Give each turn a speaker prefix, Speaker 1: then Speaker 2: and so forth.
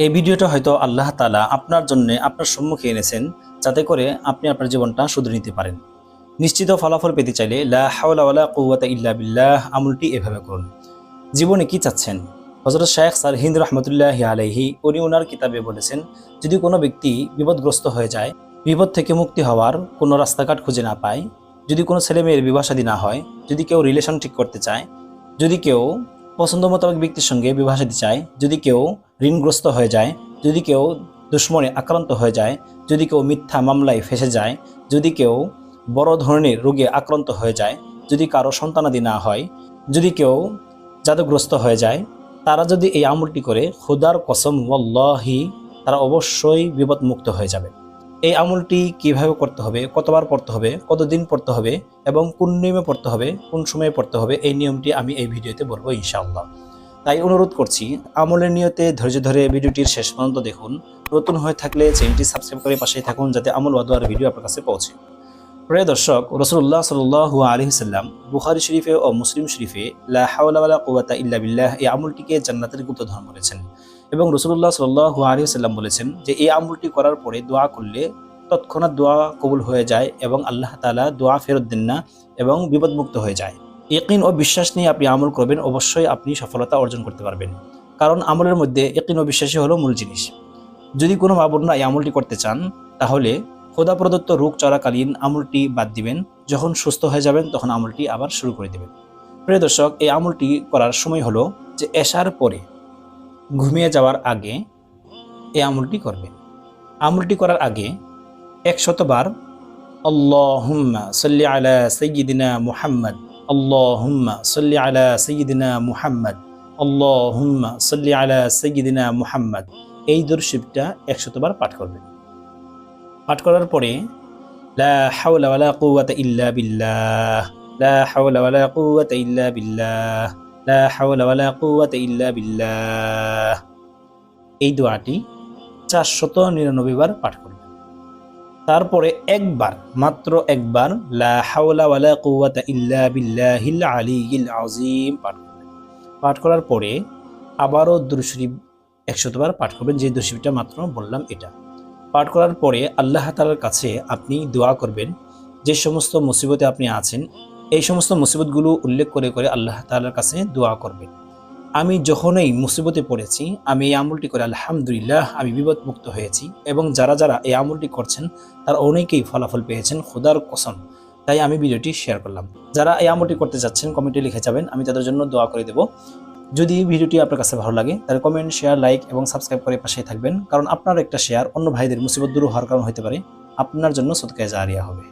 Speaker 1: এই ভিডিওটা হয়তো আল্লাহ তাআলা আপনার জন্য আপনার সম্মুখে এনেছেন যাতে করে আপনি আপনার জীবনটা শুধরে নিতে পারেন। নিশ্চিত ফলাফল পেতে চাইলে লা হাওলা ওয়ালা কুওয়াতা ইল্লা বিল্লাহ আমলটি এভাবে করুন। জীবনে কি চাচ্ছেন? হযরত শেখ সারহিন্দ রাহমাতুল্লাহি আলাইহি উনি ওনার কিতাবে বলেছেন, যদি কোনো ব্যক্তি বিপদগ্রস্ত হয়ে যায়, বিপদ থেকে মুক্তি হওয়ার কোনো রাস্তাঘাট খুঁজে না পায়, যদি কোনো ছেলে মেয়ের বিবাহ শাদী না হয়, যদি কেউ রিলেশন ঠিক করতে চায়, যদি কেউ পছন্দ মোতাবেক ব্যক্তির সঙ্গে বিবাহ শাদী চায়, যদি কেউ ঋণগ্রস্ত হয়ে যায়, যদি কেউ দুশ্মনে আক্রান্ত হয়ে যায়, যদি কেউ মিথ্যা মামলায় ফেঁসে যায়, যদি কেউ বড় ধরনের রোগে আক্রান্ত হয়ে যায়, যদি কারো সন্তানাদি না হয়, যদি কেউ জাদুগ্রস্ত হয়ে যায়, তারা যদি এই আমলটি করে খোদার কসম ওয়াল্লাহি তারা অবশ্যই বিপদমুক্ত হয়ে যাবে। এই আমলটি কিভাবে করতে হবে, কতবার পড়তে হবে, কতদিন পড়তে হবে এবং কোন নিয়মে পড়তে হবে, কোন সময়ে পড়তে হবে, এই নিয়মটি আমি এই ভিডিওতে বলবো ইনশাআল্লাহ। তাই অনুরোধ করছি আমলের নিয়তে ধৈর্য ধরে ভিডিওটির শেষ পর্যন্ত দেখুন। নতুন হয়ে থাকলে চ্যানেলটি সাবস্ক্রাইব করে পাশেই থাকুন যাতে আমল ওয়া দুআর ভিডিও আপনার কাছে পৌঁছে। প্রিয় দর্শক, রাসূলুল্লাহ সাল্লাল্লাহু আলাইহি ওয়াসাল্লাম বুখারী শরীফে ও মুসলিম শরীফে লা হাওলা ওয়ালা কুওয়াতা ইল্লা বিল্লাহ এই আমলটিকে জান্নাতের গুপ্তধন বলেছেন এবং রাসূলুল্লাহ সাল্লাল্লাহু আলাইহি ওয়াসাল্লাম বলেছেন যে এই আমলটি করার পরে দোয়া করলে তৎক্ষণাৎ দোয়া কবুল হয়ে যায় এবং আল্লাহ তাআলা দোয়া ফেরত দেন না এবং বিপদমুক্ত হয়ে যায়। ইয়াকিন ও বিশ্বাস নিয়ে আপনি আমল করবেন, অবশ্যই আপনি সফলতা অর্জন করতে পারবেন। কারণ আমলের মধ্যে ইয়াকিন ও বিশ্বাসই হলো মূল জিনিস। যদি কোনো মা বোনরা এই আমলটি করতে চান তাহলে খোদা প্রদত্ত রোগ চলাকালীন আমলটি বাদ দিবেন, যখন সুস্থ হয়ে যাবেন তখন আমলটি আবার শুরু করে দেবেন। প্রিয় দর্শক, এই আমলটি করার সময় হলো যে এশার পরে ঘুমিয়ে যাওয়ার আগে এই আমলটি করবেন। আমলটি করার আগে 100 বার আল্লাহুম্মা সাল্লি আলা সাইয়্যিদিনা মুহাম্মদ, আল্লাহুম্মা সাল্লি আলা সাইয়্যিদিনা মুহাম্মদ, আল্লাহুম্মা সাল্লি আলা সাইয়্যিদিনা মুহাম্মদ এই দরুদ শরীফটা 100 বার পাঠ করবেন। পাঠ করার পরে লা হাওলা ওয়ালা কুওয়াতা ইল্লা বিল্লাহ, লা হাওলা ওয়ালা কুওয়াতা ইল্লা বিল্লাহ, লা হাওলা ওয়ালা কুওয়াতা ইল্লা বিল্লাহ এই দোয়াটি 499 বার পাঠ করবেন। তারপরে একবার, মাত্র একবার লা হাওলা ওয়ালা কুওয়াতা ইল্লা বিল্লাহিল আলিয়্যিল আযীম পাঠ করবেন। পাঠ করার পরে আবারও দরুদ শরীফ 100 বার পাঠ করবেন, যে দরুদ শরীফটা মাত্র বললাম এটা। পাঠ করার পরে আল্লাহ তাআলার কাছে আপনি দোয়া করবেন, যে সমস্ত মুসিবতে আপনি আছেন এই সমস্ত মুসিবতগুলো উল্লেখ করে করে আল্লাহ তাআলার কাছে দোয়া করবেন। আমি যখনই মুসিবতে পড়েছি আমি এই আমলটি করে আলহামদুলিল্লাহ আমি বিপদমুক্ত হয়েছি এবং যারা যারা এই আমলটি করছেন তার অনেকেই ফলাফল পেয়েছেন খোদার কসম। তাই আমি ভিডিওটি শেয়ার করলাম। যারা এই আমলটি করতে যাচ্ছেন কমেন্টে লিখে যাবেন, আমি তাদের জন্য দোয়া করে দেব। যদি ভিডিওটি আপনার কাছে ভালো লাগে তাহলে কমেন্ট, শেয়ার, লাইক এবং সাবস্ক্রাইব করে পাশেই থাকবেন, কারণ আপনার একটা শেয়ার অন্য ভাইদের মুসিবত দূর হওয়ার কারণ হতে পারে, আপনার জন্য সদকায়ে জারিয়া হবে।